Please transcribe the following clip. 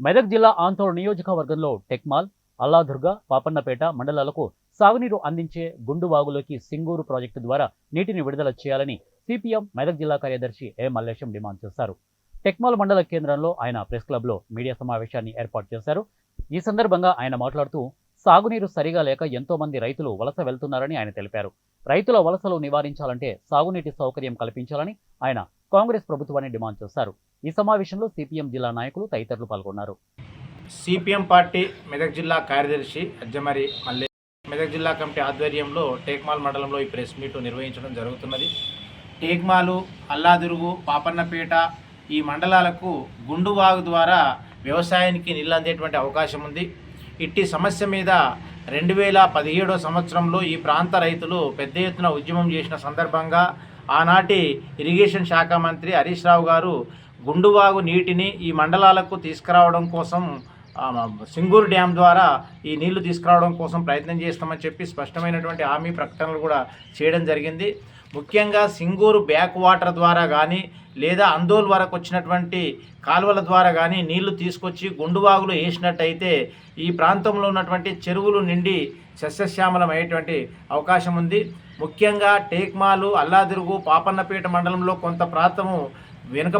మెదక్ జిల్లా ఆంతోళ్ నియోజకవర్గంలో టెక్మాల్, అల్లాదుర్గ, పాపన్నపేట మండలాలకు సాగునీరు అందించే గుండువాగులోకి సింగూరు ప్రాజెక్టు ద్వారా నీటిని విడుదల చేయాలని సిపిఎం మెదక్ జిల్లా కార్యదర్శి ఏ మల్లేశం డిమాండ్ చేశారు. టెక్మాల్ మండల కేంద్రంలో ఆయన ప్రెస్ క్లబ్లో మీడియా సమావేశాన్ని ఏర్పాటు చేశారు. ఈ సందర్భంగా ఆయన మాట్లాడుతూ సాగునీరు సరిగా లేక ఎంతో మంది రైతులు వలస వెళ్తున్నారని ఆయన తెలిపారు. రైతుల వలసలు నివారించాలంటే సాగునీటి సౌకర్యం కల్పించాలని ఆయన కాంగ్రెస్ ప్రభుత్వాన్ని డిమాండ్ చేశారు. ఈ సమావేశంలో సిపిఎం జిల్లా నాయకులు తదితరులు పాల్గొన్నారు. సిపిఎం పార్టీ మెదక్ జిల్లా కార్యదర్శి అజ్జమరి మల్లె మెదక్ జిల్లా కమిటీ ఆధ్వర్యంలో టేక్మాల్ మండలంలో ఈ ప్రెస్ మీట్ నిర్వహించడం జరుగుతున్నది. టేక్మాలు, అల్లాదుర్గు, పాపన్నపేట ఈ మండలాలకు గుండువాగు ద్వారా వ్యవసాయానికి నీళ్ళు అందేటువంటి అవకాశం ఉంది. ఇట్టి సమస్య మీద 2017 సంవత్సరంలో ఈ ప్రాంత రైతులు పెద్ద ఎత్తున ఉద్యమం చేసిన సందర్భంగా ఆనాటి ఇరిగేషన్ శాఖ మంత్రి హరీష్ రావు గారు గుండువాగు నీటిని ఈ మండలాలకు తీసుకురావడం కోసం సింగూరు డ్యామ్ ద్వారా ఈ నీళ్లు తీసుకురావడం కోసం ప్రయత్నం చేస్తామని చెప్పి స్పష్టమైనటువంటి హామీ ప్రకటనలు కూడా చేయడం జరిగింది. ముఖ్యంగా సింగూరు బ్యాక్ వాటర్ ద్వారా కానీ లేదా అందోల్ వరకు వచ్చినటువంటి కాలువల ద్వారా కానీ నీళ్లు తీసుకొచ్చి గుండువాగులు వేసినట్టయితే ఈ ప్రాంతంలో ఉన్నటువంటి చెరువులు నిండి సస్యశ్యామలమయ్యేటువంటి అవకాశం ఉంది. ముఖ్యంగా టేక్మాలు, అల్లాదుర్గు, పాపన్నపేట మండలంలో కొంత ప్రాంతము వెనుక